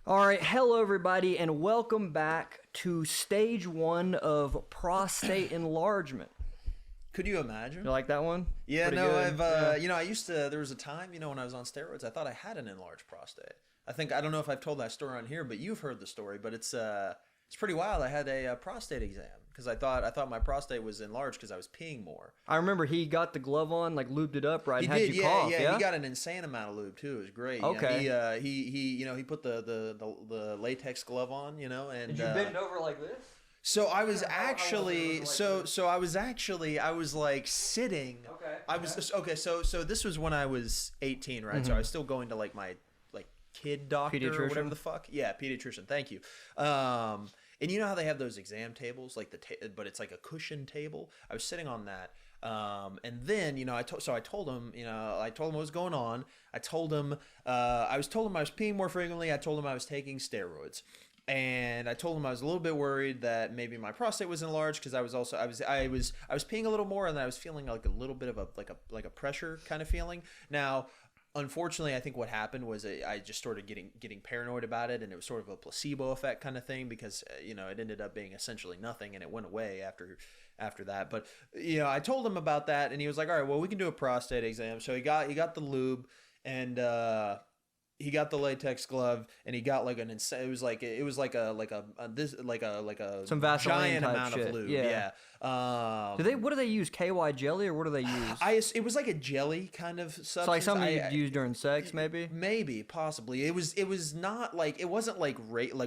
All right, hello everybody, and welcome back to stage 1 of prostate enlargement. Could you imagine? You like that one? Yeah, Pretty no, good. I used to, there was a time, when I was on steroids, I thought I had an enlarged prostate. I don't know if I've told that story on here, but you've heard the story, but it's pretty wild. I had a prostate exam because I thought my prostate was enlarged because I was peeing more. I remember he got the glove on, like lubed it up, right? He and had did, you yeah, cough, yeah. He got an insane amount of lube too. It was great. Okay. He put the latex glove on, and Did you bend over like this? So I was I was like sitting. Okay. So this was when I was 18, right? So I was still going to like my kid doctor or whatever the fuck. Yeah, pediatrician. Thank you. And you know how they have those exam tables, like but it's like a cushion table. I was sitting on that. And then, I told him, I told him what was going on. I told him I was peeing more frequently. I told him I was taking steroids. And I told him I was a little bit worried that maybe my prostate was enlarged because I was peeing a little more, and I was feeling like a little bit of a pressure kind of feeling. Now, unfortunately, I think what happened was I just started getting paranoid about it, and it was sort of a placebo effect kind of thing because it ended up being essentially nothing, and it went away after that. But I told him about that, and he was like, "All right, well, we can do a prostate exam." So he got the lube, and he got the latex glove, and he got like some Vaseline giant type amount shit. of lube. Yeah. What do they use? KY jelly, or what do they use? It was like a jelly kind of substance. So like something you'd use during sex, maybe? Maybe, possibly. It was not like, it wasn't like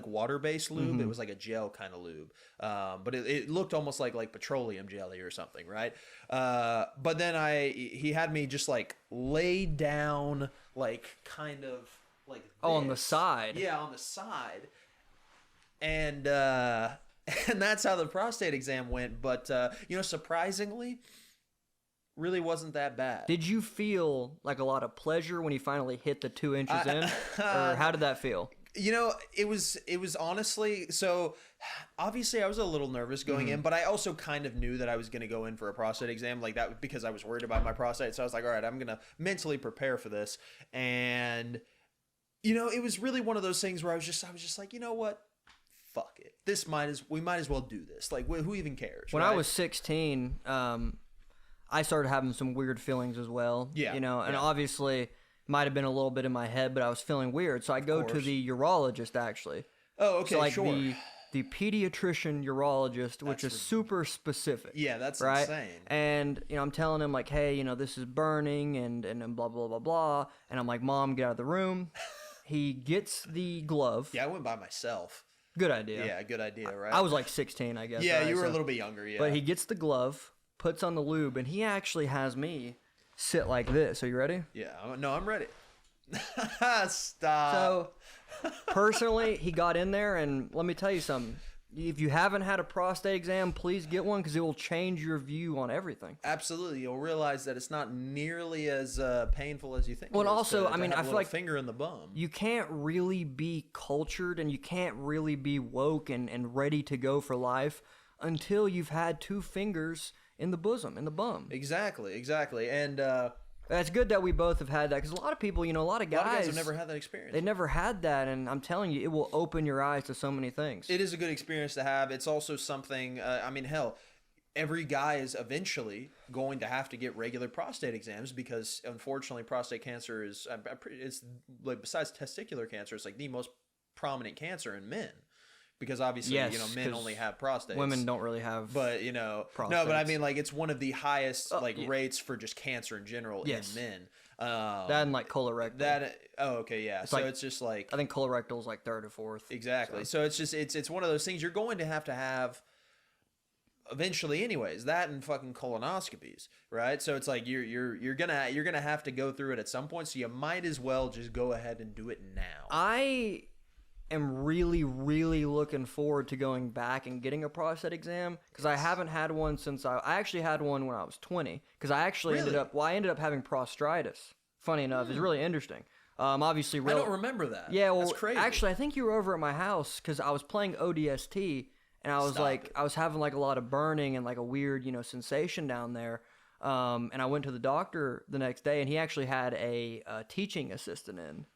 water-based lube. It was like a gel kind of lube. But it looked almost like petroleum jelly or something, right? But then he had me just like lay down, like kind of like this. Oh, on the side. Yeah, on the side. And that's how the prostate exam went. But surprisingly, really wasn't that bad. Did you feel like a lot of pleasure when you finally hit the 2 inches in? Or how did that feel? It was honestly, so obviously I was a little nervous going in, but I also kind of knew that I was going to go in for a prostate exam like that because I was worried about my prostate. So I was like, all right, I'm going to mentally prepare for this. And, it was really one of those things where I was just like, you know what? Fuck it. We might as well do this. Like, who even cares? When right? I was 16, I started having some weird feelings as well. Yeah. And obviously might have been a little bit in my head, but I was feeling weird. So I go to the urologist, actually. Oh, okay, so like sure. The pediatrician urologist, which is super specific. Yeah, that's right? insane. And, I'm telling him like, hey, this is burning and blah, blah, blah, blah. And I'm like, Mom, get out of the room. He gets the glove. Yeah, I went by myself. Good idea. Yeah, good idea, right? I was like 16, I guess. Yeah, right? you were a little bit younger, yeah. But he gets the glove, puts on the lube, and he actually has me sit like this. Are you ready? Yeah, no, I'm ready. Stop. So, personally, he got in there, and let me tell you something. If you haven't had a prostate exam, please get one because it will change your view on everything. Absolutely. You'll realize that it's not nearly as painful as you think. Well, and also, I feel like finger in the bum. You can't really be cultured and you can't really be woke and ready to go for life until you've had 2 fingers in the bosom, in the bum. Exactly. And it's good that we both have had that because a lot of people, a lot of guys have never had that experience. They never had that, and I'm telling you, it will open your eyes to so many things. It is a good experience to have. It's also something, hell, every guy is eventually going to have to get regular prostate exams because, unfortunately, prostate cancer is, it's like, besides testicular cancer, it's like the most prominent cancer in men. Because obviously, men only have prostates. Women don't really have. But prostates. No, but I mean, like, it's one of the highest rates for just cancer in general in men. That and like colorectal. Okay, yeah. So it's just like, I think colorectal is like 3rd or 4th. Exactly. So it's just it's one of those things you're going to have eventually, anyways. That and fucking colonoscopies, right? So it's like you're gonna have to go through it at some point. So you might as well just go ahead and do it now. I am really, really looking forward to going back and getting a prostate exam because I haven't had one since I actually had one when I was 20 because I actually ended up having prostatitis. Funny enough, it's really interesting. Obviously, I don't remember that. Yeah, well, that's crazy. Actually, I think you were over at my house because I was playing ODST and I was I was having like a lot of burning and like a weird, sensation down there. And I went to the doctor the next day and he actually had a teaching assistant in.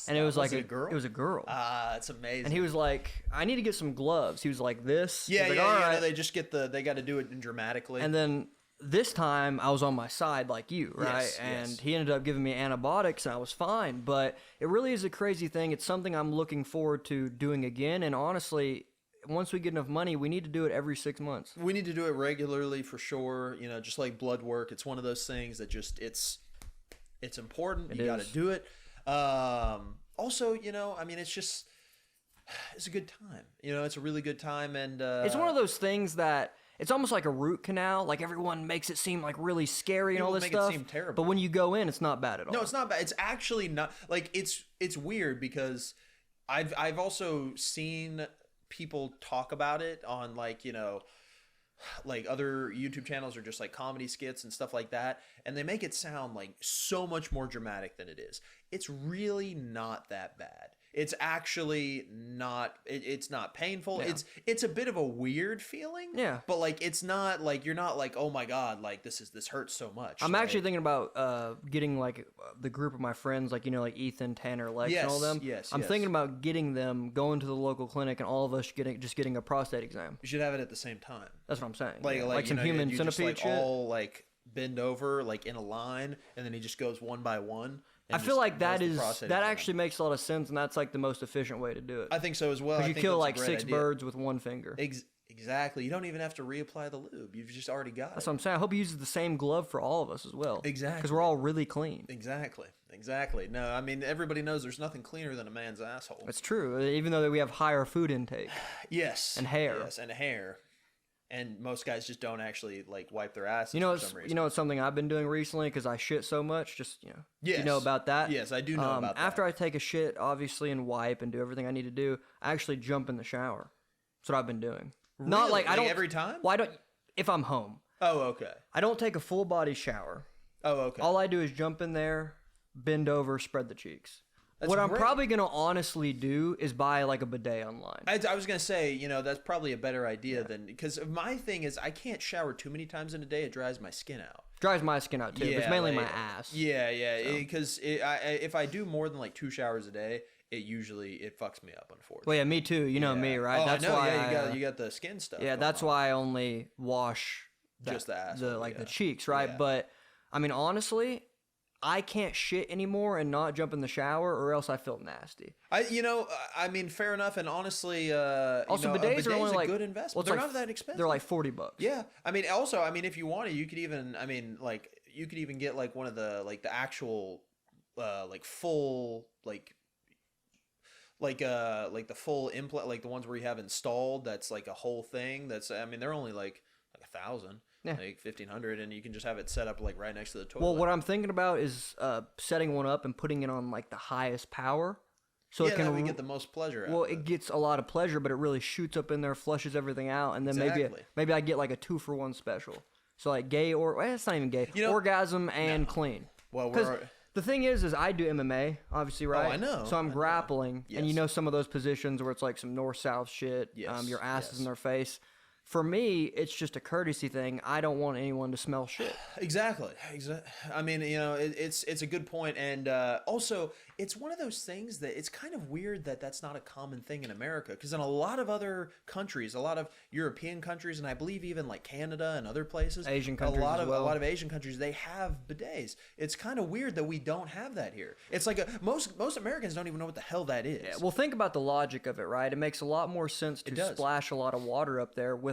And it was like a girl? It was a girl. Ah, it's amazing. And he was like, I need to get some gloves. He was like this. Yeah, like, yeah, all yeah. right. No, they just they got to do it dramatically. And then this time I was on my side like you, right? Yes, and yes. he ended up giving me antibiotics and I was fine. But it really is a crazy thing. It's something I'm looking forward to doing again. And honestly, once we get enough money, we need to do it every 6 months. We need to do it regularly for sure. You know, just like blood work. It's one of those things that just it's important. You got to do it. Also, you know, I mean, it's a good time. You know, it's a really good time, and it's one of those things that it's almost like a root canal. Like everyone makes it seem like really scary and all this stuff. It seem terrible. But when you go in, it's not bad at all. No, it's not bad. It's actually not like it's weird because I've also seen people talk about it on like, you know, like other YouTube channels or just like comedy skits and stuff like that, and they make it sound like so much more dramatic than it is. It's really not that bad. It's actually not. It's not painful. Yeah. It's a bit of a weird feeling. Yeah. But like, it's not like you're not like, oh my god, like this hurts so much. I'm actually thinking about getting like the group of my friends, like, you know, like Ethan, Tanner, Lex, and all them. Yes. I'm thinking about getting them, going to the local clinic, and all of us getting a prostate exam. You should have it at the same time. That's what I'm saying. Like some human you centipede just, like, shit. all like bend over like in a line, and then he just goes one by one. I feel like that actually makes a lot of sense, and that's like the most efficient way to do it. I think so as well. Because you kill like 6 birds with one finger. Exactly. You don't even have to reapply the lube. You've just already got it. That's what I'm saying. I hope he uses the same glove for all of us as well. Exactly. Because we're all really clean. Exactly. No, I mean, everybody knows there's nothing cleaner than a man's asshole. That's true. Even though we have higher food intake. Yes. And hair. Yes, and hair. And most guys just don't actually like wipe their asses for some reason. You know, it's something I've been doing recently because I shit so much. Just, you know, yes. You know about that? Yes, I do know about that. After I take a shit, obviously, and wipe and do everything I need to do, I actually jump in the shower. That's what I've been doing. Really? Not like I don't every time. Well, I don't. If I'm home. Oh, okay. I don't take a full body shower. Oh, okay. All I do is jump in there, bend over, spread the cheeks. What I'm probably going to honestly do is buy like a bidet online. I was going to say, you know, that's probably a better idea than, because my thing is I can't shower too many times in a day. It dries my skin out. Dries my skin out too. Yeah, It's mainly like, my ass. Yeah. Because if I do more than like 2 showers a day, it fucks me up, unfortunately. Well, yeah, me too. You know me, right? Oh, That's I know. why Yeah, you got the skin stuff. Yeah, that's why I only wash just the ass, the cheeks, right? Yeah. But I mean, honestly, I can't shit anymore and not jump in the shower, or else I feel nasty. I mean, fair enough. And honestly, also bidets are only a like good investment. Well, they're like, not that expensive. They're like $40. Yeah, I mean, also, I mean, if you wanted, you could even, I mean, like, you could even get like one of the like the actual, like full like the full implant, like the ones where you have installed. That's like a whole thing. That's, I mean, they're only like 1,000. Yeah. Like 1,500, and you can just have it set up like right next to the toilet. Well, what I'm thinking about is setting one up and putting it on like the highest power, so it can get the most pleasure. Well, it gets a lot of pleasure, but it really shoots up in there, flushes everything out, and then maybe I get like a 2-for-1 special. So like gay it's not even gay. Orgasm and clean. Well, the thing is I do MMA, obviously, right? Oh, I know. So I'm grappling, and you know some of those positions where it's like some north-south shit. Yes. Your ass is in their face. For me, it's just a courtesy thing. I don't want anyone to smell shit. Exactly. I mean, you know, it's a good point, and also it's one of those things that it's kind of weird that that's not a common thing in America, because in a lot of other countries, a lot of European countries, and I believe even like Canada and other places, Asian countries, a lot of Asian countries, they have bidets. It's kind of weird that we don't have that here. It's like most Americans don't even know what the hell that is. Yeah, well, think about the logic of it, right? It makes a lot more sense to splash a lot of water up there. With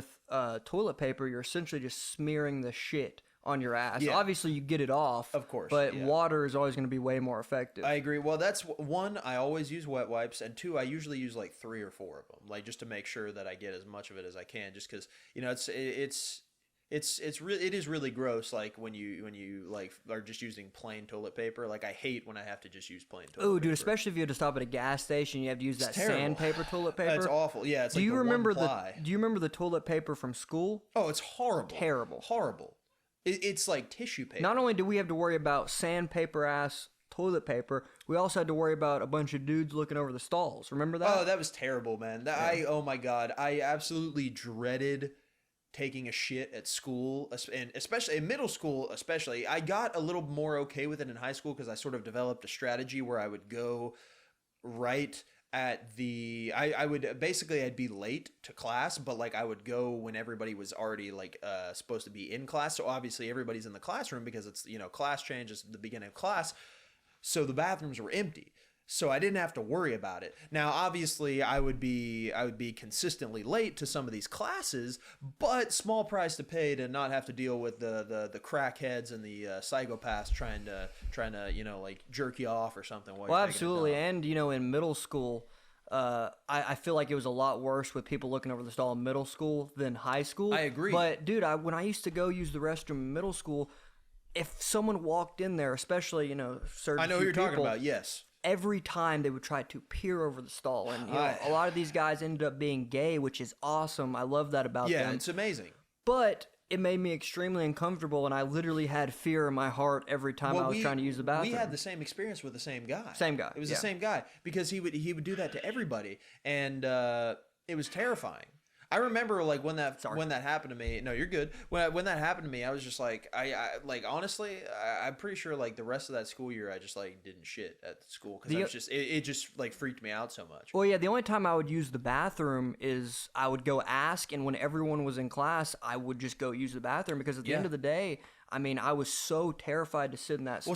toilet paper, you're essentially just smearing the shit on your ass. Yeah. Obviously, you get it off, of course, but water is always going to be way more effective. I agree. Well, that's one. I always use wet wipes, and 2, I usually use like 3 or 4 of them, like just to make sure that I get as much of it as I can. Just because, you know, it is really gross. Like when you like are just using plain toilet paper. Like I hate when I have to just use plain toilet paper. Oh, dude, especially if you have to stop at a gas station, you have to use that sandpaper toilet paper. That's awful. Yeah, it's Do you remember the toilet paper from school? Oh, it's horrible. Terrible. Horrible. It's like tissue paper. Not only do we have to worry about sandpaper ass toilet paper, we also had to worry about a bunch of dudes looking over the stalls. Remember that? Oh, that was terrible, man. Oh my god, I absolutely dreaded taking a shit at school, and especially in middle school. Especially, I got a little more okay with it in high school because I sort of developed a strategy where I would go right at the I would basically I'd be late to class, but like I would go when everybody was already like supposed to be in class. So obviously everybody's in the classroom because it's, you know, class change is the beginning of class. So the bathrooms were empty. So I didn't have to worry about it. Now, obviously, I would be consistently late to some of these classes, but small price to pay to not have to deal with the crackheads and the psychopaths trying to you know, like jerk you off or something. Well, absolutely, and you know, in middle school, I feel like it was a lot worse with people looking over the stall in middle school than high school. I agree. But dude, when I used to go use the restroom in middle school, if someone walked in there, especially, you know, certain I know who you're talking about. Yes. Every time they would try to peer over the stall, and you know, a lot of these guys ended up being gay, which is awesome. I love that about them. Yeah, it's amazing. But it made me extremely uncomfortable, and I literally had fear in my heart every time I was trying to use the bathroom. We had the same experience with the same guy. Same guy. It was the same guy because he would do that to everybody, and it was terrifying. I remember like when that happened to me. No, you're good. When that happened to me, I was just like, I like honestly, I'm pretty sure like the rest of that school year, I just like didn't shit at the school because I was just it just like freaked me out so much. Well, yeah, the only time I would use the bathroom is I would go ask, and when everyone was in class, I would just go use the bathroom because at the end of the day, I mean, I was so terrified to sit in that stall.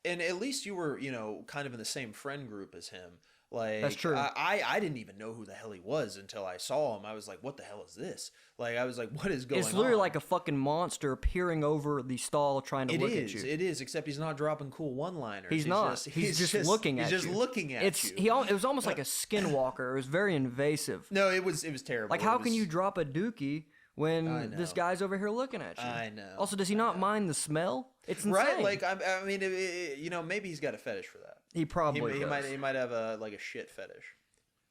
See, and at least you were, you know, kind of in the same friend group as him. Like, that's true. I didn't even know who the hell he was until I saw him. I was like, what the hell is this? Like, I was like, what is going on? It's literally like a fucking monster peering over the stall trying to look at you. It is, except he's not dropping cool one-liners. He's not. He's just looking at you. He's just looking at you. It was almost like a skinwalker. It was very invasive. No, it was terrible. Like, how can you drop a dookie when this guy's over here looking at you? I know. Also, does he not mind the smell? It's insane. Right? Like, I mean, you know, maybe he's got a fetish for that. He probably does. He might have a shit fetish,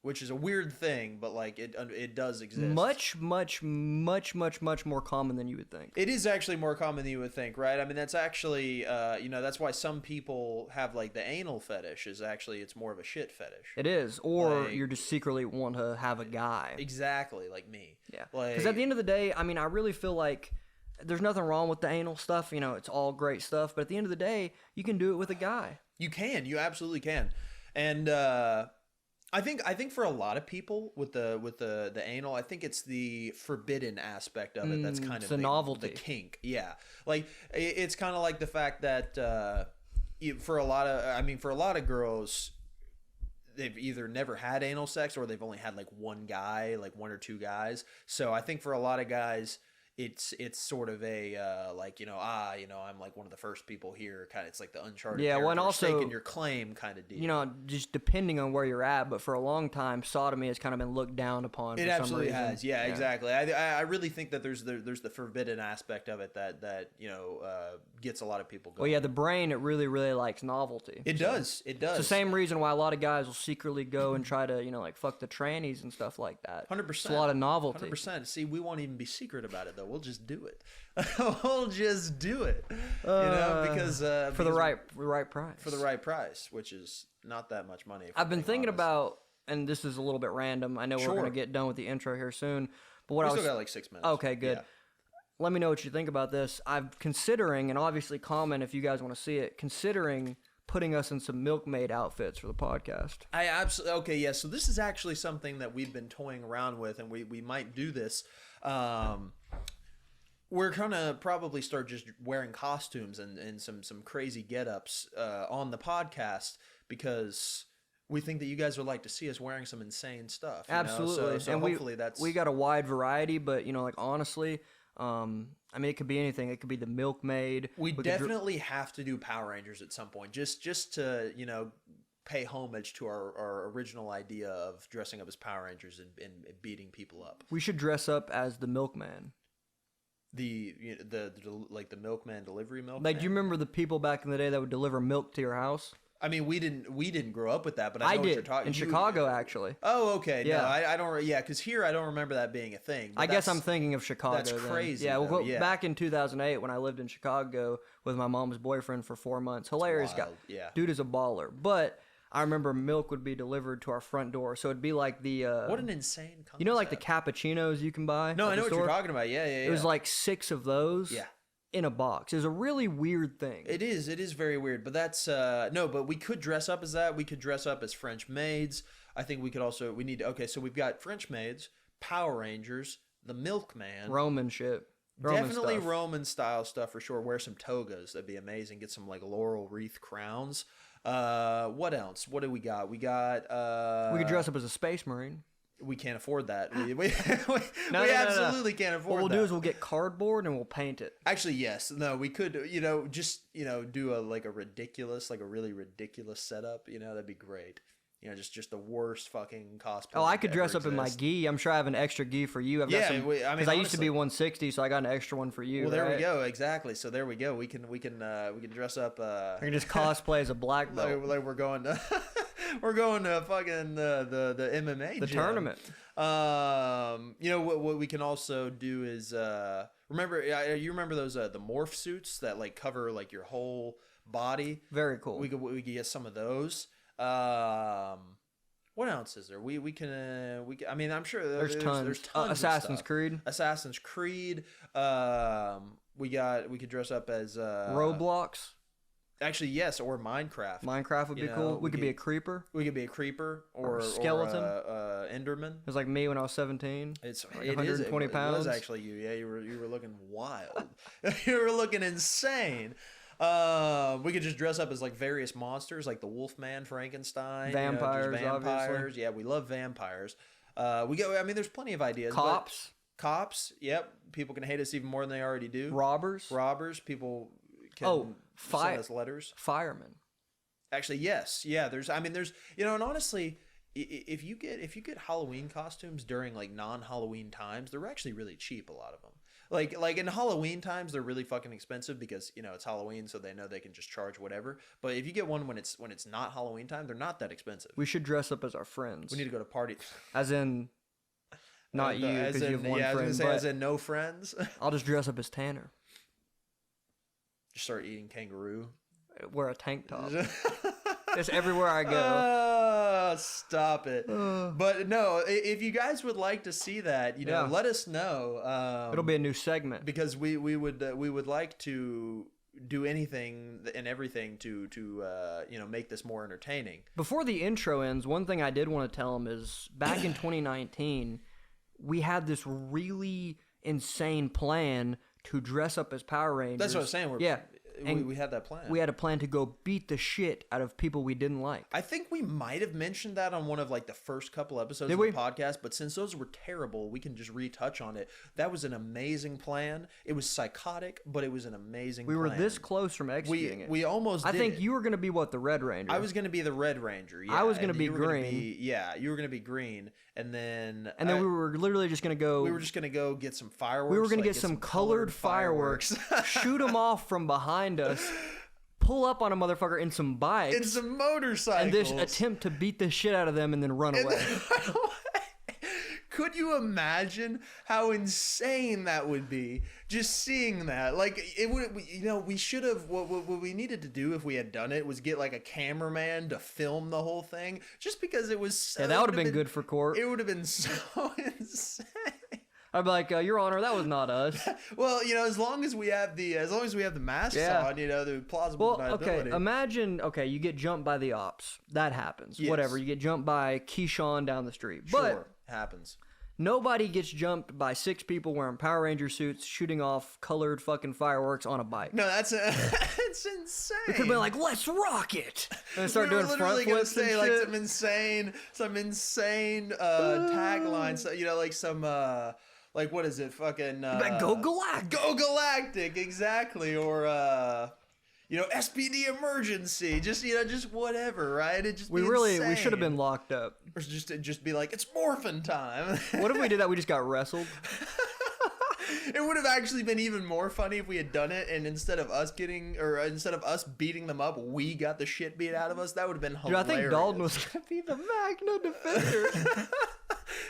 which is a weird thing, but like it does exist. Much more common than you would think. It is actually more common than you would think, right? I mean, that's actually you know, that's why some people have like the anal fetish. Is actually it's more of a shit fetish. It is, or like, you're just secretly want to have a guy. Exactly, like me. Yeah, because at the end of the day, I mean, I really feel like there's nothing wrong with the anal stuff. You know, it's all great stuff. But at the end of the day, you can do it with a guy. You absolutely can, and I think for a lot of people with the anal, I think it's the forbidden aspect of it that's kind of the novelty, the kink. Yeah, like it's kind of like the fact that for a lot of girls, they've either never had anal sex or they've only had like one guy, like one or two guys. So I think for a lot of guys, it's sort of a like, you know, I'm like one of the first people here, kind of. It's like the Uncharted character, staking your claim kind of deal. You know, just depending on where you're at, but for a long time, sodomy has kind of been looked down upon. It absolutely has. Yeah, exactly. I really think that there's the forbidden aspect of it that you know gets a lot of people going. Well, yeah, the brain, it really likes novelty. It does. It's the same reason why a lot of guys will secretly go and try to, you know, like fuck the trannies and stuff like that. 100%. It's a lot of novelty. 100%. See, we won't even be secret about it though. We'll just do it. We'll just do it. You know, because for the right price. For the right price, which is not that much money. I've been thinking about, and this is a little bit random. I know we're gonna get done with the intro here soon, but we still got like 6 minutes. Okay, good. Yeah. Let me know what you think about this. I'm considering, and obviously comment if you guys want to see it, considering putting us in some milkmaid outfits for the podcast. I absolutely, okay, yeah, so this is actually something that we've been toying around with, and we might do this. We're gonna probably start just wearing costumes and some crazy get-ups on the podcast because we think that you guys would like to see us wearing some insane stuff. Absolutely. So and hopefully we got a wide variety, but, you know, like, honestly, I mean, it could be anything. It could be the milkmaid. We definitely have to do Power Rangers at some point, just to, you know, pay homage to our original idea of dressing up as Power Rangers and beating people up. We should dress up as the milkman. The like the milkman delivery milkman. Like, do you remember the people back in the day that would deliver milk to your house? I mean, we didn't grow up with that, but I know did. What you're talking. In Chicago, actually. Oh, okay. Yeah. No, I don't. Yeah, because here I don't remember that being a thing. I guess I'm thinking of Chicago. That's crazy. Yeah, well, back in 2008 when I lived in Chicago with my mom's boyfriend for 4 months. Hilarious guy. Yeah. Dude is a baller. But I remember milk would be delivered to our front door, so it'd be like the what an insane concept. You know, like the cappuccinos you can buy. No, I know what you're talking about. Yeah. It was like 6 of those. Yeah. in a box. It's a really weird thing. It is very weird, but that's no, but we could dress up as that. We could dress up as French maids. I think we could also okay, so we've got French maids, Power Rangers, the Milkman, Roman shit. Definitely Roman style stuff for sure. Wear some togas. That'd be amazing. Get some like laurel wreath crowns. What else? What do we got? We got we could dress up as a space marine. We can't afford that. We absolutely can't afford that. What we'll do is we'll get cardboard and we'll paint it. Actually, yes. No, we could, just, do a really ridiculous setup. That'd be great. Just the worst fucking cosplay. Oh, I could dress up in my gi. I'm sure I have an extra gi for you. Because I used to be 160, so I got an extra one for you. Well, there we go. Exactly. So there we go. We can dress up. I can just cosplay as a black belt. Like we're going to fucking the MMA the gym. tournament. What we can also do is remember those the morph suits that like cover like your whole body. Very cool. We could get some of those. What else is there? We can I mean, I'm sure there's tons Assassin's Creed. Assassin's Creed. We could dress up as Roblox. Actually, yes, or Minecraft. Minecraft would be cool. We could be a creeper. We could be a creeper or skeleton. Or, Enderman. It was like me when I was 17. It's like 120 pounds. It was actually you. Yeah, you were looking wild. You were looking insane. We could just dress up as like various monsters, like the Wolfman, Frankenstein, vampires. Obviously. Yeah, we love vampires. I mean, there's plenty of ideas. Cops. Yep. People can hate us even more than they already do. Robbers. People can send us letters. Firemen. Actually, yes. Yeah. There's. And honestly, if you get Halloween costumes during like non-Halloween times, they're actually really cheap. A lot of them. Like in Halloween times, they're really fucking expensive because it's Halloween, so they know they can just charge whatever. But if you get one when it's not Halloween time, they're not that expensive. We should dress up as our friends. We need to go to party. As in, not you, because you have one friend. I was gonna say as in no friends. I'll just dress up as Tanner. Just start eating kangaroo. Wear a tank top. It's everywhere I go. Stop it. But no, if you guys would like to see that, let us know. It'll be a new segment because we would like to do anything and everything to make this more entertaining. Before the intro ends, one thing I did want to tell them is back in 2019, we had this really insane plan to dress up as Power Rangers. That's what I'm saying. We had that plan. We had a plan to go beat the shit out of people we didn't like. I think we might have mentioned that on one of like the first couple episodes of the podcast, but since those were terrible, we can just retouch on it. That was an amazing plan. It was psychotic, but it was an amazing plan. We were this close from executing it. We almost did. I think you were going to be the Red Ranger? I was going to be the Red Ranger, yeah. I was going to be green. You were going to be green. And then we were literally just going to go... We were just going to go get some fireworks. We were going to get some colored fireworks, shoot them off from behind us, pull up on a motherfucker in some bikes. In some motorcycles. And just attempt to beat the shit out of them and then run away. Could you imagine how insane that would be? Just seeing that, like it would, we should have. What we needed to do if we had done it was get like a cameraman to film the whole thing, just because it was. So, that would have been good for court. It would have been so insane. I'd be like, Your Honor, that was not us. Well, as long as we have the masks on, the plausible deniability. Okay, imagine, you get jumped by the ops. That happens. Yes. Whatever, you get jumped by Keyshawn down the street. Sure, happens. Nobody gets jumped by 6 people wearing Power Ranger suits shooting off colored fucking fireworks on a bike. No, that's insane. We could have been like, let's rock it. And start doing front flips and shit. Like some insane taglines. Like some like what is it? Fucking Go Galactic. Go Galactic, exactly. Or SPD emergency, just whatever, right? It just we should have been locked up. Or just be like, it's morphin' time. What if we did that? We just got wrestled. It would have actually been even more funny if we had done it, and instead of us beating them up, we got the shit beat out of us. That would have been hilarious. Dude, I think Dalton was gonna be the Magna Defender.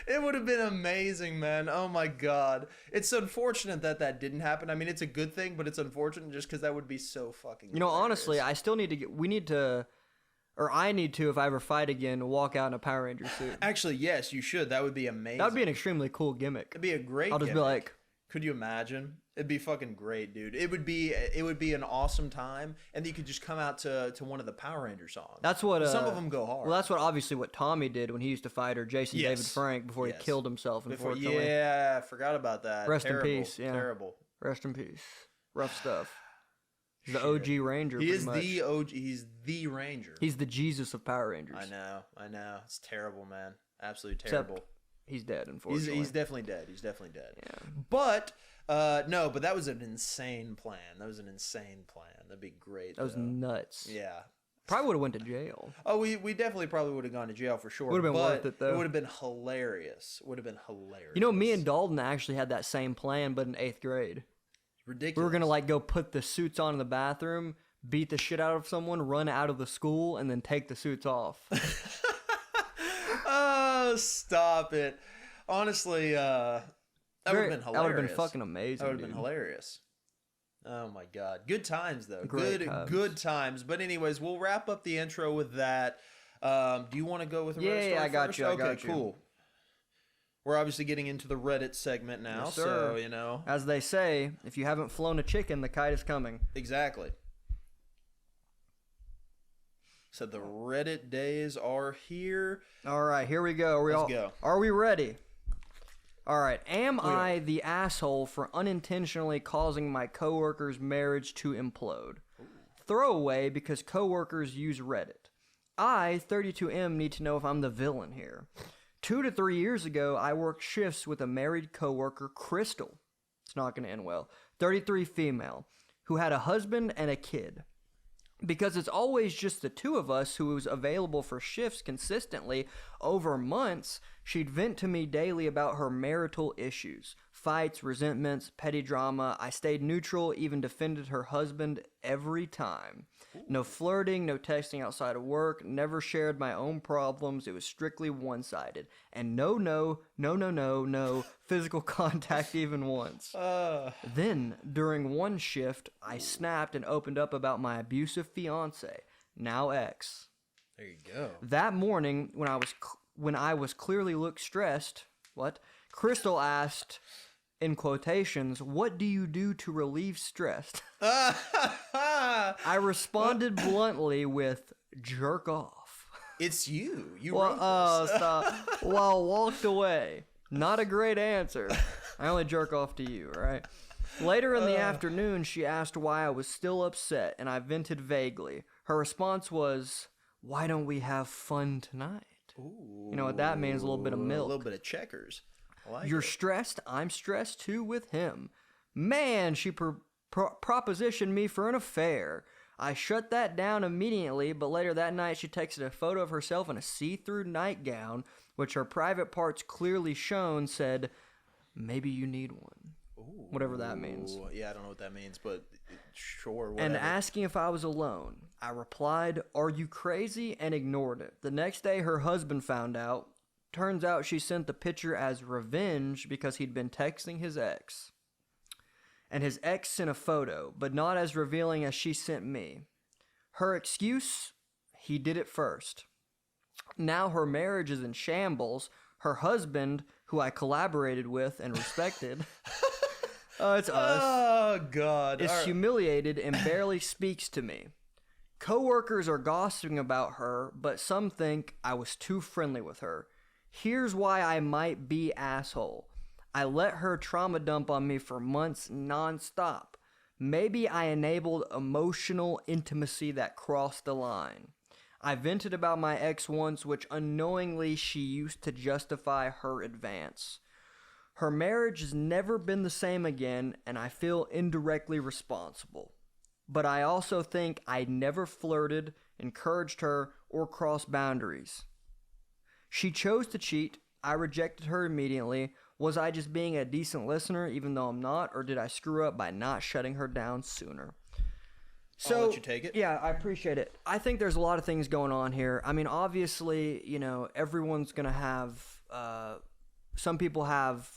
It would have been amazing, man. Oh my god. It's unfortunate that didn't happen. I mean, it's a good thing, but it's unfortunate just because that would be so fucking hilarious. Honestly, I still need to I need to, if I ever fight again, walk out in a Power Ranger suit. Actually, yes, you should. That would be amazing. That would be an extremely cool gimmick. It'd be a great I'll just gimmick. be like, Could you imagine? It'd be fucking great, dude. It would be an awesome time, and you could just come out to one of the Power Ranger songs. That's what some of them go hard. Well, that's obviously what Tommy did when he used to fight, or Jason David Frank before he killed himself. Unfortunately, yeah, I forgot about that. Rest in peace. Yeah, terrible. Rest in peace. Rough stuff. He's the OG Ranger. He is the OG. He's the Ranger. He's the Jesus of Power Rangers. I know. It's terrible, man. Absolutely terrible. Except he's dead, unfortunately. He's definitely dead. Yeah. But no, but that was an insane plan. That'd be great. That was nuts. Yeah. Probably would have went to jail. Oh, we definitely probably would have gone to jail for sure. Would have been worth it, though. It would have been hilarious. You know, me and Dalton actually had that same plan, but in 8th grade. Ridiculous. We were gonna go put the suits on in the bathroom, beat the shit out of someone, run out of the school, and then take the suits off. Oh, stop it! Honestly, that would have been hilarious. That would have been fucking amazing. That would have been hilarious. Oh my god, good times though. Times. Good times. But anyways, we'll wrap up the intro with that. Do you want to go with the Reddit story I got first? you. Okay, cool. We're obviously getting into the Reddit segment now, yes, sir. So, you know. As they say, if you haven't flown a chicken, the kite is coming. Exactly. So the Reddit days are here. All right, here we go. Let's go. Are we ready? All right. Am I the asshole for unintentionally causing my coworker's marriage to implode? Ooh. Throwaway because coworkers use Reddit. I, 32M, need to know if I'm the villain here. 2 to 3 years ago, I worked shifts with a married coworker, Crystal. It's not going to end well. 33 female, who had a husband and a kid. Because it's always just the two of us who was available for shifts consistently over months, she'd vent to me daily about her marital issues. Fights, resentments, petty drama. I stayed neutral, even defended her husband every time. No flirting, no texting outside of work, never shared my own problems. It was strictly one-sided. And no physical contact even once. Then, during one shift, I snapped and opened up about my abusive fiance, now ex. There you go. That morning, when I was clearly looked stressed, Crystal asked, in quotations, "What do you do to relieve stress?" I responded bluntly with, "Jerk off." It's you. You wrote this. Stop. Well, walked away. Not a great answer. I only jerk off to you, right? Later in the afternoon, she asked why I was still upset, and I vented vaguely. Her response was, "Why don't we have fun tonight?" Ooh, you know what that means? A little bit of milk. A little bit of checkers. You're stressed, I'm stressed too with him. Man, she propositioned me for an affair. I shut that down immediately, but later that night she texted a photo of herself in a see-through nightgown, which her private parts clearly shown, said, "Maybe you need one." Ooh, whatever that means. Yeah, I don't know what that means, but sure, whatever. And asking if I was alone. I replied, "Are you crazy?" and ignored it. The next day her husband found out. Turns out she sent the picture as revenge because he'd been texting his ex. And his ex sent a photo, but not as revealing as she sent me. Her excuse? He did it first. Now her marriage is in shambles. Her husband, who I collaborated with and respected, it's us. Oh, God. Is humiliated and barely speaks to me. Coworkers are gossiping about her, but some think I was too friendly with her. Here's why I might be asshole. I let her trauma dump on me for months nonstop. Maybe I enabled emotional intimacy that crossed the line. I vented about my ex once, which unknowingly she used to justify her advance. Her marriage has never been the same again, and I feel indirectly responsible. But I also think I never flirted, encouraged her, or crossed boundaries. She chose to cheat. I rejected her immediately. Was I just being a decent listener even though I'm not, or did I screw up by not shutting her down sooner? So, I'll let you take it. Yeah, I appreciate it. I think there's a lot of things going on here. I mean, obviously, you know, everyone's going to have, some people have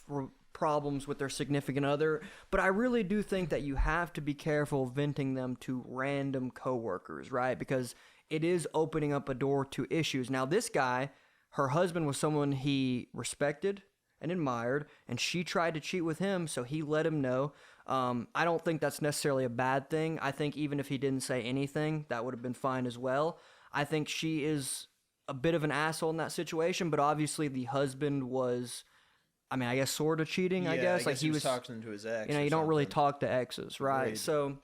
problems with their significant other, but I really do think that you have to be careful venting them to random coworkers, right? Because it is opening up a door to issues. Now, this guy, her husband was someone he respected and admired, and she tried to cheat with him, so he let him know. I don't think that's necessarily a bad thing. I think even if he didn't say anything, that would have been fine as well. I think she is a bit of an asshole in that situation, but obviously the husband was, I mean, I guess sort of cheating, I guess. Like he was talking to his ex. You know, you don't really talk to exes, right? Right. So,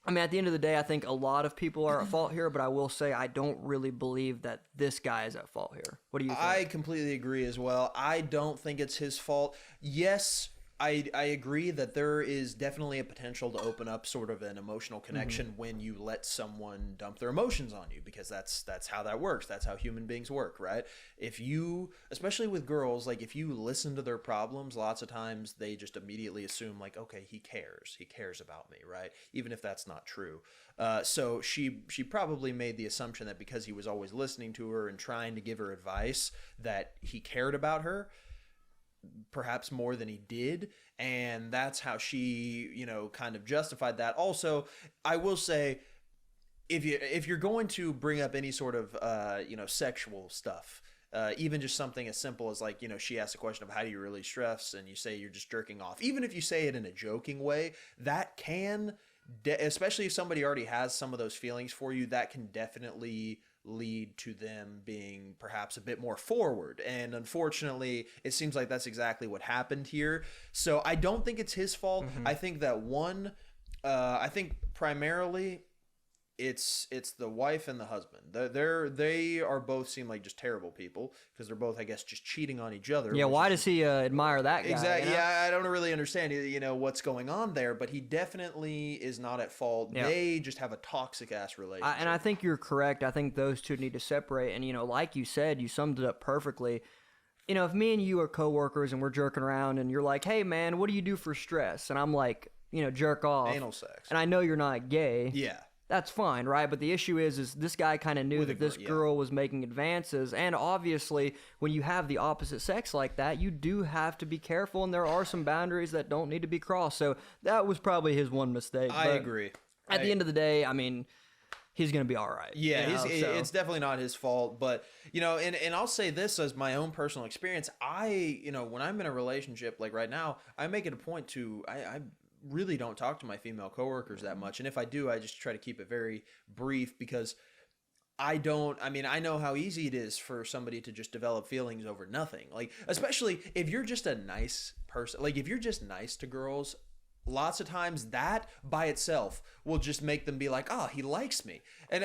I mean, at the end of the day, I think a lot of people are at fault here, but I will say I don't really believe that this guy is at fault here. What do you think? I completely agree as well. I don't think it's his fault. Yes, I agree that there is definitely a potential to open up sort of an emotional connection when you let someone dump their emotions on you, because that's how that works. That's how human beings work, right? If you, especially with girls, like if you listen to their problems, lots of times they just immediately assume like, okay, he cares about me, right? Even if that's not true. So she probably made the assumption that because he was always listening to her and trying to give her advice that he cared about her, perhaps more than he did, and that's how she, you know, kind of justified that. Also, I will say, if you're going to bring up any sort of you know, sexual stuff, even just something as simple as like, you know, she asked a question of how do you really stress, and you say you're just jerking off, even if you say it in a joking way, that can especially if somebody already has some of those feelings for you, that can definitely lead to them being perhaps a bit more forward. And unfortunately, it seems like that's exactly what happened here. So I don't think it's his fault. I think that I think primarily it's the wife and the husband. They are both seem like just terrible people, because they're both, I guess, just cheating on each other. Yeah, why does he admire that guy? Exactly. You know? Yeah, I don't really understand, you know, what's going on there, but he definitely is not at fault. Yeah. They just have a toxic ass relationship. And I think you're correct. I think those two need to separate. And, you know, like you said, you summed it up perfectly. You know, if me and you are coworkers and we're jerking around and you're like, hey, man, what do you do for stress? And I'm like, you know, jerk off. Anal sex. And I know you're not gay. Yeah. That's fine, right? But the issue is this guy kind of knew that this girl was making advances. And obviously, when you have the opposite sex like that, you do have to be careful. And there are some boundaries that don't need to be crossed. So that was probably his one mistake. I agree. At the end of the day, I mean, he's going to be all right. Yeah, it's definitely not his fault. But, you know, and I'll say this as my own personal experience. You know, when I'm in a relationship like right now, I make it a point to, I really don't talk to my female coworkers that much. And if I do, I just try to keep it very brief, because I know how easy it is for somebody to just develop feelings over nothing. Like, especially if you're just a nice person, like if you're just nice to girls, lots of times that by itself will just make them be like, oh, he likes me. And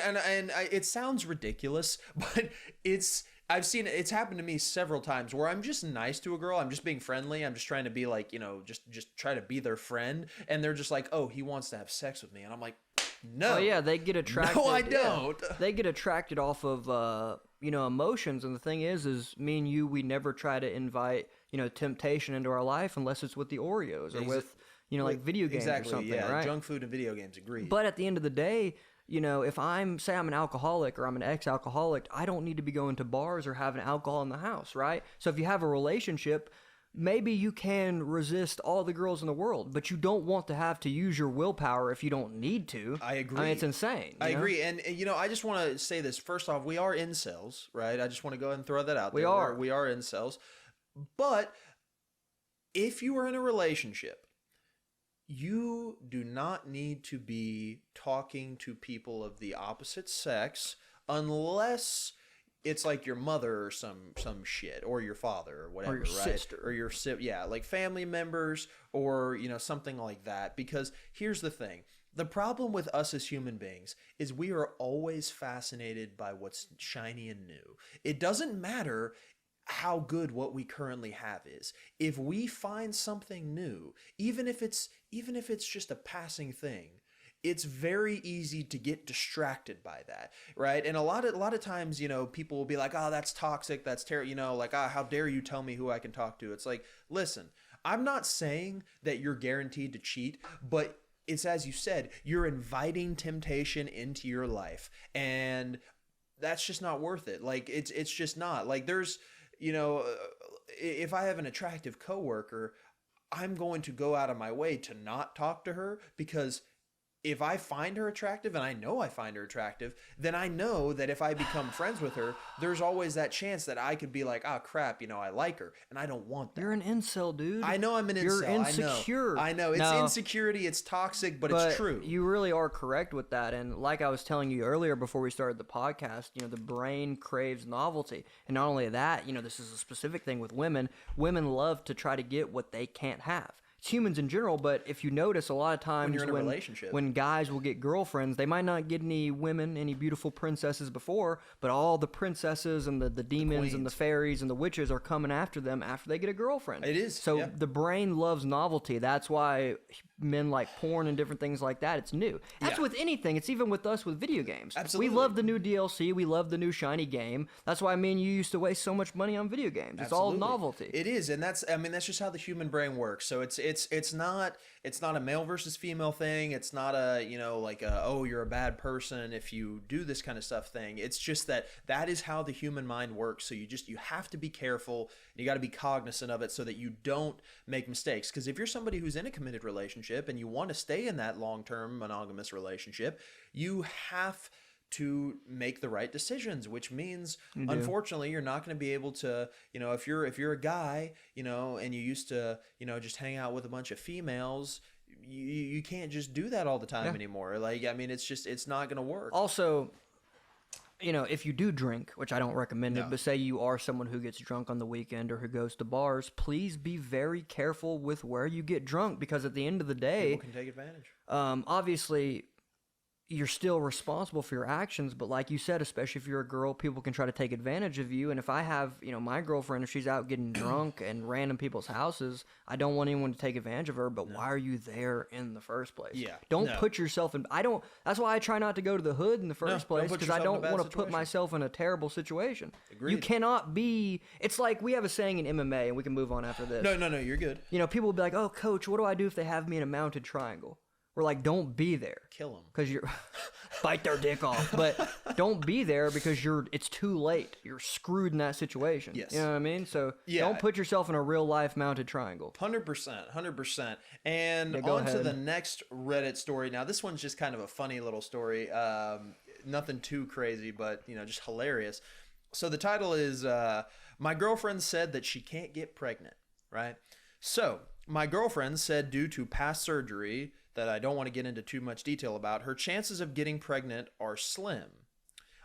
it sounds ridiculous, but I've seen it. It's happened to me several times where I'm just nice to a girl. I'm just being friendly. I'm just trying to be like, you know, just try to be their friend. And they're just like, oh, he wants to have sex with me. And I'm like, no. Oh, yeah, they get attracted. No, I don't. Yeah, they get attracted off of, you know, emotions. And the thing is me and you, we never try to invite, you know, temptation into our life unless it's with the Oreos or with, you know, like video games or something, right? Junk food and video games, agreed. But at the end of the day, you know, if say I'm an alcoholic or I'm an ex-alcoholic, I don't need to be going to bars or having alcohol in the house, right? So if you have a relationship, maybe you can resist all the girls in the world, but you don't want to have to use your willpower if you don't need to. I agree. I mean, it's insane. I agree. And, you know, I just want to say this. First off, we are incels, right? I just want to go ahead and throw that out there. We are incels. But if you are in a relationship, you do not need to be talking to people of the opposite sex unless it's like your mother or some shit, or your father or whatever, or your sister, or your like family members, or, you know, something like that. Because here's the thing. The problem with us as human beings is we are always fascinated by what's shiny and new. It doesn't matter how good what we currently have is. If we find something new, even if it's just a passing thing, it's very easy to get distracted by that, right? And a lot of times, you know, people will be like, oh, that's toxic, that's terrible, you know, like, how dare you tell me who I can talk to? It's like, listen, I'm not saying that you're guaranteed to cheat, but it's, as you said, you're inviting temptation into your life, and that's just not worth it. Like, it's just not. Like, there's, you know, if I have an attractive coworker, I'm going to go out of my way to not talk to her, because if I find her attractive, and I know I find her attractive, then I know that if I become friends with her, there's always that chance that I could be like, oh crap, I like her, and I don't want that. You're an incel, dude. I know I'm an incel. You're insecure. I know. It's insecurity. It's toxic, but it's true. You really are correct with that. And like I was telling you earlier before we started the podcast, the brain craves novelty. And not only that, this is a specific thing with women. Women love to try to get what they can't have. It's humans in general, but if you notice, a lot of times when you're in a relationship, when guys will get girlfriends, they might not get any women, any beautiful princesses before, but all the princesses and the demons and the fairies and the witches are coming after them after they get a girlfriend. It is. So the brain loves novelty. That's why men like porn and different things like that. It's new. That's with anything. It's even with us with video games. Absolutely. We love the new DLC. We love the new shiny game. That's why me and you used to waste so much money on video games. It's all novelty. It is, and that's just how the human brain works. So it's not a male versus female thing. It's not a oh, you're a bad person if you do this kind of stuff thing. It's just that is how the human mind works. So you have to be careful. You got to be cognizant of it so that you don't make mistakes. Because if you're somebody who's in a committed relationship and you want to stay in that long-term monogamous relationship, you have to make the right decisions, which means unfortunately you're not going to be able to, if you're a guy, and you used to, just hang out with a bunch of females, you can't just do that all the time anymore. It's not going to work. Also, if you do drink, which I don't recommend it, but say you are someone who gets drunk on the weekend or who goes to bars, please be very careful with where you get drunk, because at the end of the day, people can take advantage. Obviously, you're still responsible for your actions, but like you said, especially if you're a girl, people can try to take advantage of you. And if I have, my girlfriend, if she's out getting drunk in random people's houses, I don't want anyone to take advantage of her, but why are you there in the first place? Yeah. Don't put yourself in, that's why I try not to go to the hood in the first place, because I don't want to put myself in a terrible situation. Agreed. You cannot be, it's like we have a saying in MMA, and we can move on after this. No, you're good. People will be like, oh, coach, what do I do if they have me in a mounted triangle? We're like, don't be there. Kill them. Because you're bite their dick off. But don't be there because it's too late. You're screwed in that situation. Yes. You know what I mean? So don't put yourself in a real life mounted triangle. 100%. And on to the next Reddit story. Now, this one's just kind of a funny little story. Nothing too crazy, but just hilarious. So the title is My Girlfriend Said That She Can't Get Pregnant, right? So my girlfriend said due to past surgery that I don't want to get into too much detail about, her chances of getting pregnant are slim.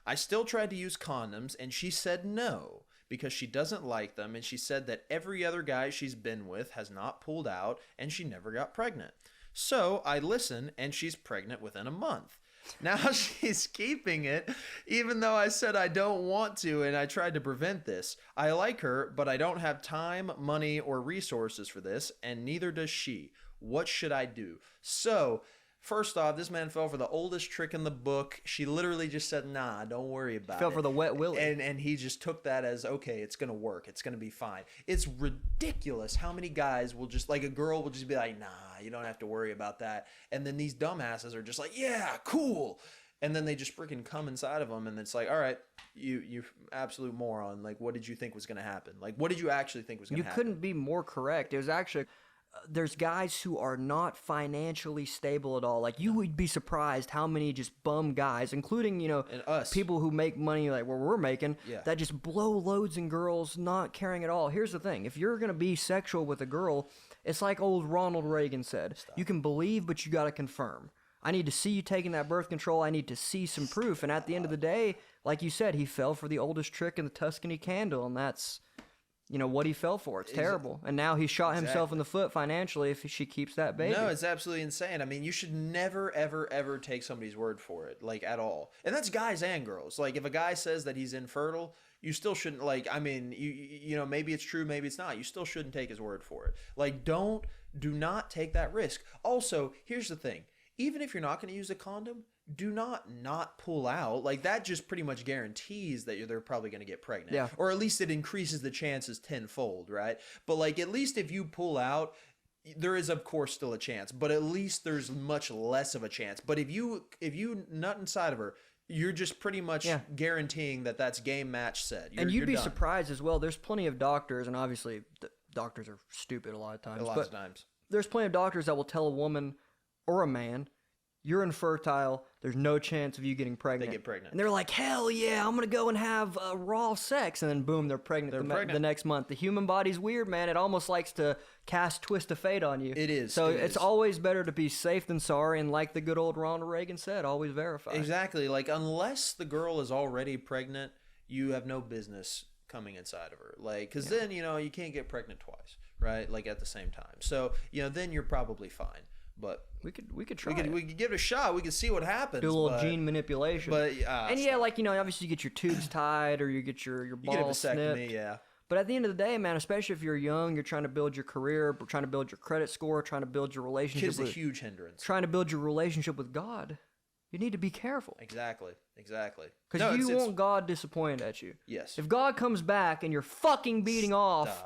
I still tried to use condoms, and she said no, because she doesn't like them, and she said that every other guy she's been with has not pulled out, and she never got pregnant. So I listened, and she's pregnant within a month. Now she's keeping it, even though I said I don't want to, and I tried to prevent this. I like her, but I don't have time, money, or resources for this, and neither does she. What should I do? So, first off, this man fell for the oldest trick in the book. She literally just said, nah, don't worry about it. Fell for the wet willy. And he just took that as, okay, it's going to work. It's going to be fine. It's ridiculous how many guys will just, like a girl will just be like, nah, you don't have to worry about that. And then these dumbasses are just like, yeah, cool. And then they just freaking come inside of them. And it's like, all right, you absolute moron. Like, what did you think was going to happen? Like, what did you actually think was going to happen? You couldn't be more correct. It was actually... there's guys who are not financially stable at all. Like, you would be surprised how many just bum guys, including, and us, people who make money like what we're making, that just blow loads in girls, not caring at all. Here's the thing. If you're going to be sexual with a girl, it's like old Ronald Reagan said. You can believe, but you got to confirm. I need to see you taking that birth control. I need to see some proof. And at the end of the day, like you said, he fell for the oldest trick in the Tuscany candle, and that's... what he fell for. It's terrible. And now he shot himself in the foot financially if she keeps that baby. No, it's absolutely insane. I mean, you should never, ever, ever take somebody's word for it, like, at all. And that's guys and girls. Like, if a guy says that he's infertile, you still shouldn't, like, I mean, maybe it's true, maybe it's not. You still shouldn't take his word for it. Like, do not take that risk. Also, here's the thing. Even if you're not going to use a condom, do not pull out. Like, that just pretty much guarantees that they're probably going to get pregnant. Yeah. Or at least it increases the chances tenfold, right? But, like, at least if you pull out, there is, of course, still a chance. But at least there's much less of a chance. But if you nut inside of her, you're just pretty much guaranteeing that that's game match set. You'd be done. surprised as well. There's plenty of doctors, and obviously doctors are stupid a lot of times. A lot of times. There's plenty of doctors that will tell a woman or a man, you're infertile. There's no chance of you getting pregnant. They get pregnant. And they're like, hell yeah, I'm going to go and have raw sex. And then boom, they're pregnant, the next month. The human body's weird, man. It almost likes to cast twist of fate on you. It is. So it's always better to be safe than sorry. And like the good old Ronald Reagan said, always verify. Exactly. Like, unless the girl is already pregnant, you have no business coming inside of her. Like, because then, you know, you can't get pregnant twice, right? Like, at the same time. So, you know, then you're probably fine. But we could try. We could give it a shot. We could see what happens. Do a little gene manipulation. But and yeah, like, you know, obviously you get your tubes tied or you get your balls snipped. Yeah. But at the end of the day, man, especially if you're young, you're trying to build your career, trying to build your credit score, trying to build your relationship. It's a huge hindrance. Trying to build your relationship with God. You need to be careful. Exactly. Because you want God disappointed at you. Yes. If God comes back and you're fucking beating off.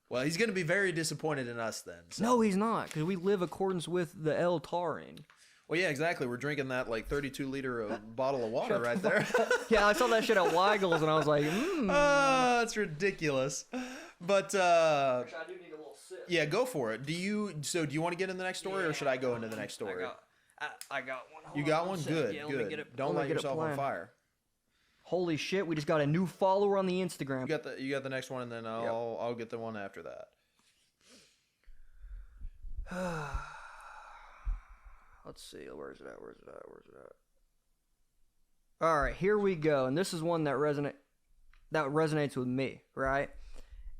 Well, he's going to be very disappointed in us then. So. No, he's not, because we live accordance with the El Taurine. Well, yeah, exactly. We're drinking that like 32-liter bottle of water right there. Yeah, I saw that shit at Weigel's, and I was like, that's ridiculous. But I do need a little sip. Yeah, go for it. Do you want to get in the next story, or should I go into the next story? I got one. You got one? Good, good. Don't light yourself on fire. Holy shit, we just got a new follower on the Instagram. You got the next one, and then I'll get the one after that. Let's see, where's it at? All right, here we go, and this is one that resonates with me, right?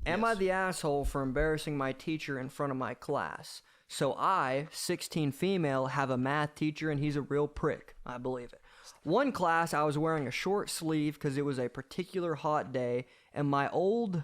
Am I the asshole for embarrassing my teacher in front of my class? So I, 16 female, have a math teacher, and he's a real prick. I believe it. One class, I was wearing a short sleeve because it was a particular hot day, and my old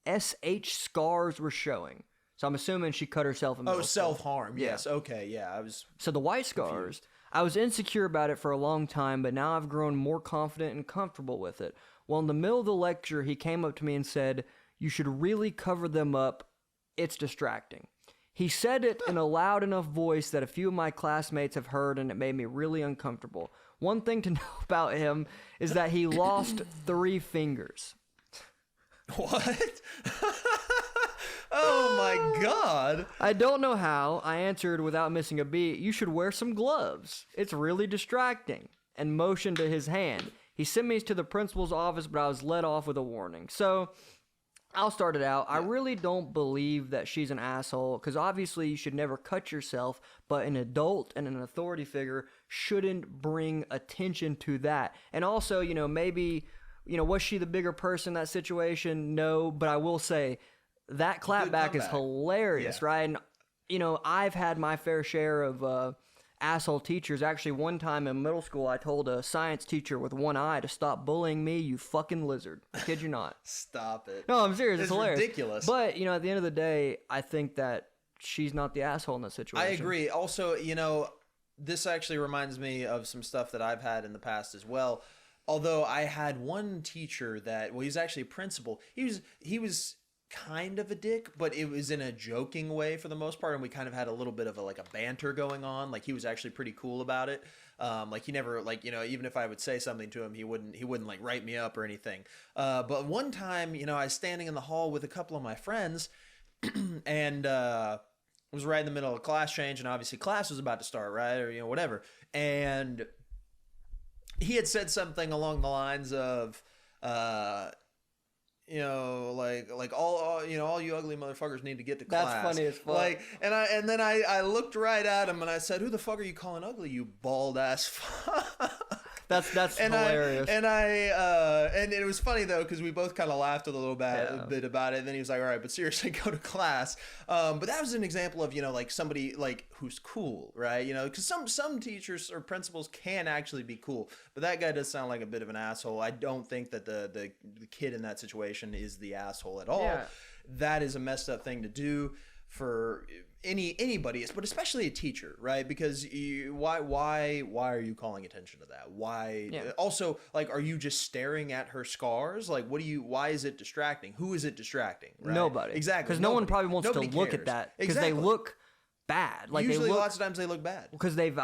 SH scars were showing. So I'm assuming she cut herself in middle school. Self-harm. Yes. Okay. Yeah. So the white scars, I was insecure about it for a long time, but now I've grown more confident and comfortable with it. Well, in the middle of the lecture, he came up to me and said, "You should really cover them up. It's distracting." He said it in a loud enough voice that a few of my classmates have heard, and it made me really uncomfortable. One thing to know about him is that he lost 3 fingers. What? Oh my God. I don't know how. I answered without missing a beat, "You should wear some gloves. It's really distracting," and motioned to his hand. He sent me to the principal's office, but I was let off with a warning. So I'll start it out. I really don't believe that she's an asshole, because obviously you should never cut yourself, but an adult and an authority figure shouldn't bring attention to that. And also, you know, maybe, you know, was she the bigger person in that situation? No, but I will say that clapback is hilarious, right? And, you know, I've had my fair share of asshole teachers. Actually, one time in middle school, I told a science teacher with one eye to stop bullying me, "You fucking lizard." I kid you not. Stop it. No, I'm serious. It's hilarious. Ridiculous. But, you know, at the end of the day, I think that she's not the asshole in this situation. I agree. Also, you know, this actually reminds me of some stuff that I've had in the past as well. Although I had one teacher that, well, he's actually a principal. He was kind of a dick, but it was in a joking way for the most part, and we kind of had a little bit of a banter going on. Like, he was actually pretty cool about it. Like, he never, like, you know, even if I would say something to him, he wouldn't like write me up or anything. But one time, you know, I was standing in the hall with a couple of my friends, and it was right in the middle of class change, and obviously class was about to start, right, or, you know, whatever. And he had said something along the lines of, you know, like all you know, all you ugly motherfuckers need to get to class. That's funny as fuck. Like, and then I looked right at him and I said, "Who the fuck are you calling ugly, you bald ass fuck?" That's hilarious. And it was funny though, because we both kind of laughed a little bit about it. And then he was like, "All right, but seriously, go to class." But that was an example of, you know, like somebody like who's cool, right? You know, because some teachers or principals can actually be cool, but that guy does sound like a bit of an asshole. I don't think that the kid in that situation is the asshole at all. Yeah. That is a messed up thing to do for anybody, but especially a teacher, right? Because why are you calling attention to that? Why? Yeah. Also, like, are you just staring at her scars? Like, why is it distracting? Who is it distracting? Right? Nobody. Exactly. Because no one probably wants to look at that, because they look bad. Like, usually lots of times they look bad because they've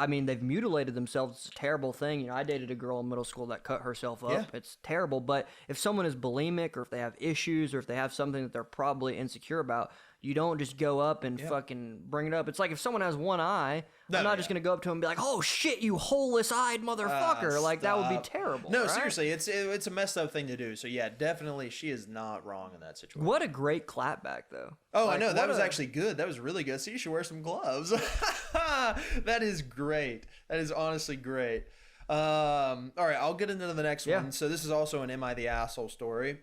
mutilated themselves. It's a terrible thing. You know, I dated a girl in middle school that cut herself up. Yeah. It's terrible. But if someone is bulimic, or if they have issues, or if they have something that they're probably insecure about, You don't just go up and fucking bring it up. It's like if someone has one eye, I'm not just going to go up to him and be like, oh shit, you holeless-eyed motherfucker. Like, that would be terrible. No, right? seriously, it's a messed up thing to do. So yeah, definitely she is not wrong in that situation. What a great clapback, though. Oh, like, I know. That was actually good. That was really good. So you should wear some gloves. That is great. That is honestly great. All right, I'll get into the next one. So this is also an Am I the Asshole story.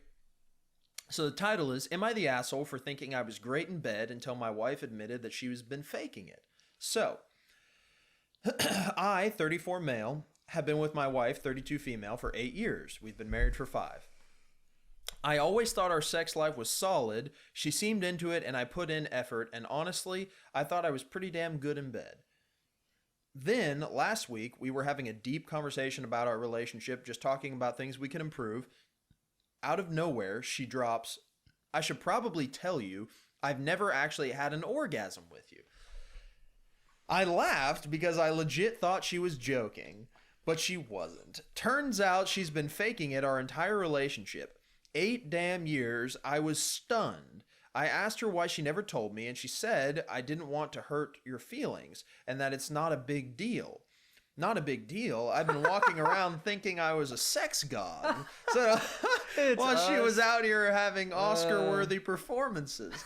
So the title is, Am I the Asshole for Thinking I Was Great in Bed Until My Wife Admitted That She Was Been Faking It? So, I, 34 male, have been with my wife, 32 female, for 8 years. We've been married for 5. I always thought our sex life was solid. She seemed into it and I put in effort, and honestly, I thought I was pretty damn good in bed. Then, last week, we were having a deep conversation about our relationship, just talking about things we can improve. Out of nowhere, she drops, I should probably tell you, I've never actually had an orgasm with you. I laughed because I legit thought she was joking, but she wasn't. Turns out she's been faking it our entire relationship. 8 damn years. I was stunned. I asked her why she never told me, and she said I didn't want to hurt your feelings and that it's not a big deal. Not a big deal. I've been walking around thinking I was a sex god. So while she was out here having Oscar-worthy performances.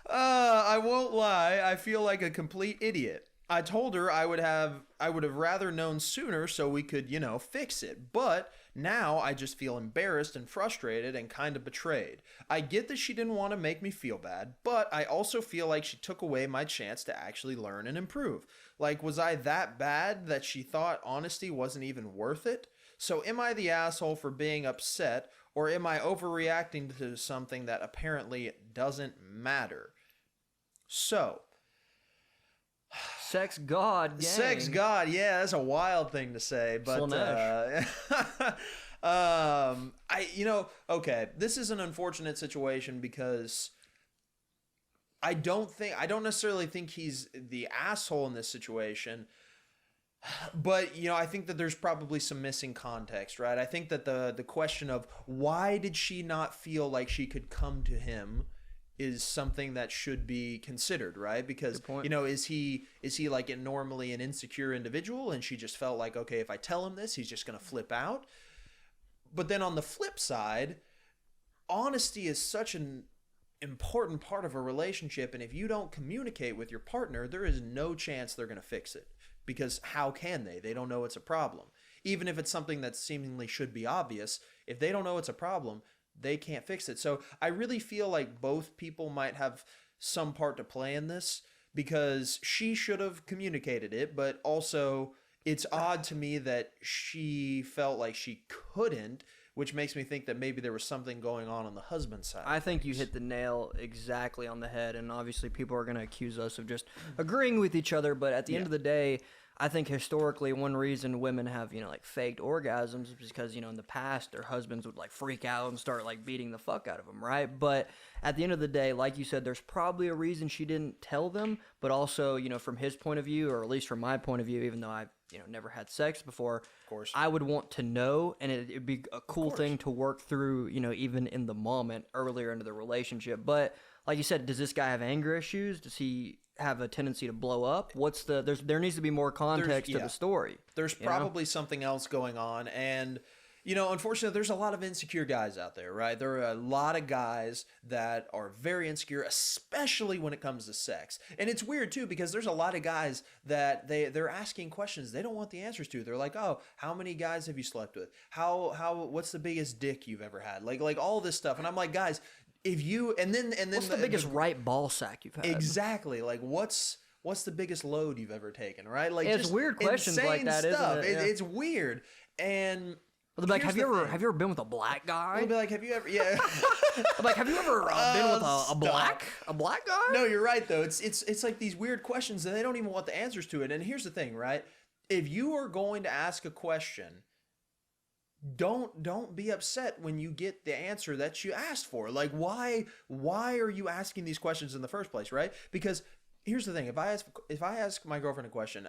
I won't lie, I feel like a complete idiot. I told her I would have rather known sooner so we could, fix it. But now I just feel embarrassed and frustrated and kind of betrayed. I get that she didn't want to make me feel bad, but I also feel like she took away my chance to actually learn and improve. Like, was I that bad that she thought honesty wasn't even worth it? So am I the asshole for being upset, or am I overreacting to something that apparently doesn't matter? So... Sex god, gang. Sex god, yeah, that's a wild thing to say, but okay, this is an unfortunate situation because I don't necessarily think he's the asshole in this situation, but I think that there's probably some missing context, right? I think that the question of why did she not feel like she could come to him is something that should be considered, right? Because, is he like normally an insecure individual and she just felt like, okay, if I tell him this, he's just going to flip out. But then on the flip side, honesty is such an important part of a relationship. And if you don't communicate with your partner, there is no chance they're going to fix it, because how can they? They don't know it's a problem. Even if it's something that seemingly should be obvious, if they don't know it's a problem, they can't fix it. So I really feel like both people might have some part to play in this, because she should have communicated it, but also it's odd to me that she felt like she couldn't, which makes me think that maybe there was something going on the husband's side. I think you hit the nail exactly on the head, and obviously people are going to accuse us of just agreeing with each other, but at the end of the day, I think historically one reason women have, like faked orgasms is because, in the past their husbands would like freak out and start like beating the fuck out of them, right? But at the end of the day, like you said, there's probably a reason she didn't tell them, but also, from his point of view, or at least from my point of view, even though I've, never had sex before, of course, I would want to know, and it'd be a cool thing to work through, even in the moment earlier into the relationship. But like you said, does this guy have anger issues? Does he have a tendency to blow up? There needs to be more context to the story. There's probably something else going on, and unfortunately there's a lot of insecure guys out there, right? There are a lot of guys that are very insecure, especially when it comes to sex. And it's weird too, because there's a lot of guys that they're asking questions they don't want the answers to. They're like, oh, how many guys have you slept with? What's the biggest dick you've ever had? Like all this stuff. And I'm like, guys, if you and then what's the biggest right ball sack you've had? Exactly. Like what's the biggest load you've ever taken, right? Like it's weird questions like that, stuff. Isn't it? Yeah. It's weird. And they'll be like, have you ever been with a black guy? They'll be like, have you ever I'm like, have you ever been with a black guy? No, you're right though. It's like these weird questions and they don't even want the answers to it. And here's the thing, right? If you are going to ask a question, don't be upset when you get the answer that you asked for. Like, why are you asking these questions in the first place, right? Because here's the thing: if I ask my girlfriend a question,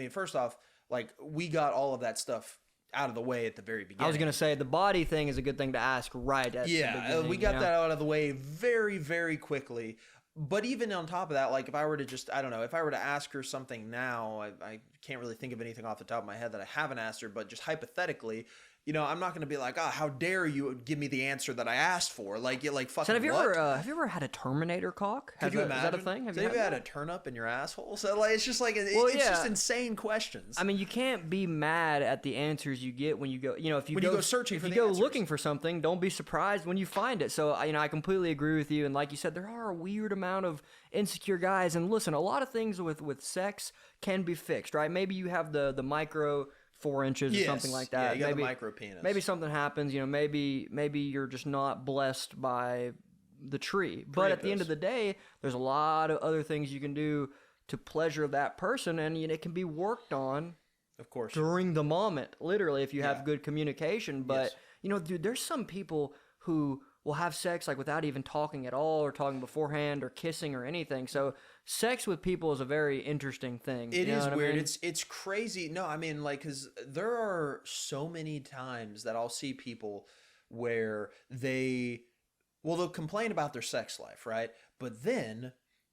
first off, like, we got all of that stuff out of the way at the very beginning. I was gonna say the body thing is a good thing to ask right at the beginning. We got that out of the way very, very quickly. But even on top of that, like if I were to just, I don't know, if I were to ask her something now, I can't really think of anything off the top of my head that I haven't asked her, but just hypothetically, I'm not going to be like, how dare you give me the answer that I asked for? Like, you're like, fucking So have you ever had a Terminator cock? Could you imagine? Is that a thing? Have you had a turn up in your asshole? So like, it's just like, it's just insane questions. I mean, you can't be mad at the answers you get when you go, if you go searching for the answers. If you go looking for something, don't be surprised when you find it. So, I completely agree with you. And like you said, there are a weird amount of insecure guys. And listen, a lot of things with sex can be fixed, right? Maybe you have the micro 4 inches or something like that. Yeah, you got the micro penis. Maybe something happens, maybe you're just not blessed by the tree. But at the end of the day, there's a lot of other things you can do to pleasure that person, and it can be worked on, of course, during the moment, literally, if you have good communication. But dude, there's some people who will have sex like without even talking at all, or talking beforehand, or kissing, or anything. So sex with people is a very interesting thing. It is weird. I mean? It's crazy. No, I mean, like, because there are so many times that I'll see people where they'll complain about their sex life, right? But then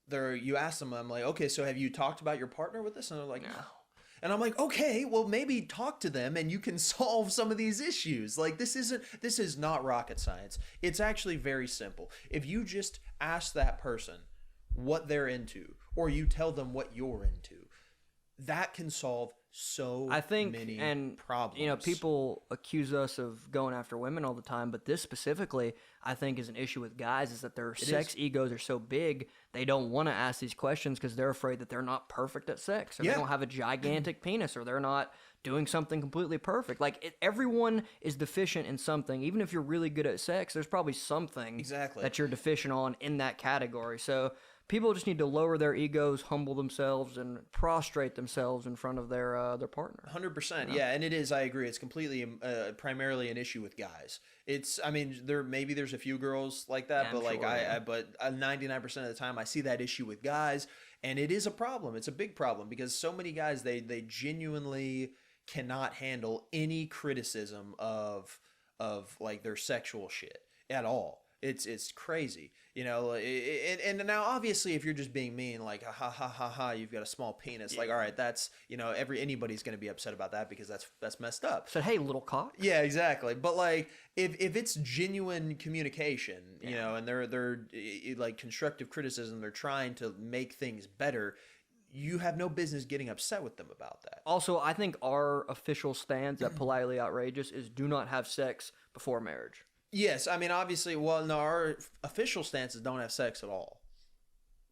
you ask them, I'm like, okay, so have you talked about your partner with this? And they're like, no. And I'm like, okay, well, maybe talk to them and you can solve some of these issues. Like, this is not rocket science. It's actually very simple. If you just ask that person what they're into, or you tell them what you're into, that can solve many problems. People accuse us of going after women all the time, but this specifically, I think, is an issue with guys, is that their sex egos are so big, they don't want to ask these questions because they're afraid that they're not perfect at sex, or they don't have a gigantic penis, or they're not doing something completely perfect. Like, everyone is deficient in something. Even if you're really good at sex, there's probably something that you're deficient on in that category. So people just need to lower their egos, humble themselves, and prostrate themselves in front of their partner. 100%, yeah, and it is. I agree. It's completely, primarily an issue with guys. There's a few girls like that, but 99% of the time I see that issue with guys, and it is a problem. It's a big problem because so many guys they genuinely cannot handle any criticism of like their sexual shit at all. It's crazy, and now obviously if you're just being mean, like ha, you've got a small penis, like, all right, that's, anybody's going to be upset about that because that's messed up. Said, hey, little cock. Yeah, exactly. But like if it's genuine communication, and they're like constructive criticism, they're trying to make things better, you have no business getting upset with them about that. Also, I think our official stance at Politely Outrageous is do not have sex before marriage. Yes, I mean, obviously, our official stances don't have sex at all.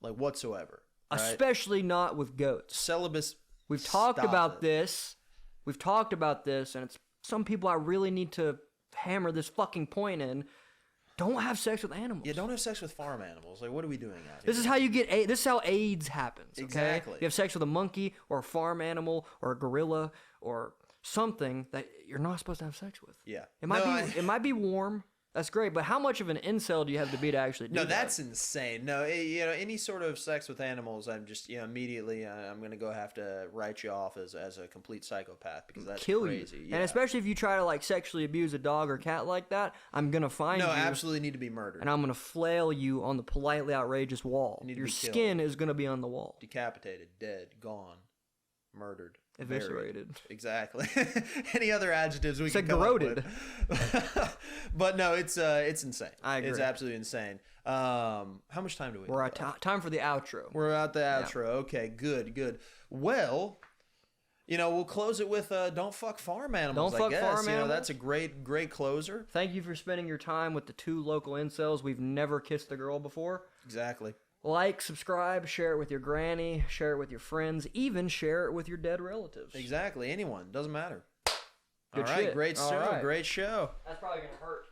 Like, whatsoever. Right? Especially not with goats. Celibacy. We've talked about this, and it's some people I really need to hammer this fucking point in. Don't have sex with animals. Yeah, don't have sex with farm animals. Like, what are we doing out here? This is how you get AIDS. This is how AIDS happens. Okay? Exactly. You have sex with a monkey or a farm animal or a gorilla or something that you're not supposed to have sex with. Yeah. It might be warm. That's great, but how much of an incel do you have to be to actually do that? No, that's insane. No, any sort of sex with animals, I'm just, immediately I'm going to go have to write you off as a complete psychopath because that's kill crazy. You. Yeah. And especially if you try to like sexually abuse a dog or cat like that, I'm going to find you. No, absolutely need to be murdered. And I'm going to flail you on the Politely Outrageous wall. Your skin is going to be on the wall. Decapitated, dead, gone, murdered. Eviscerated. Buried. Exactly. Any other adjectives we can come corroded. up with? But no, it's insane. I agree. It's absolutely insane. How much time do we have? We're at time for the outro. We're at the outro. Yeah. Okay, good. Well, we'll close it with don't fuck farm animals. Don't fuck farm animals. That's a great closer. Thank you for spending your time with the 2 local incels. We've never kissed a girl before. Exactly. Like, subscribe, share it with your granny, share it with your friends, even share it with your dead relatives. Exactly. Anyone. Doesn't matter. Good All right. shit. Great show. Great show. That's probably going to hurt.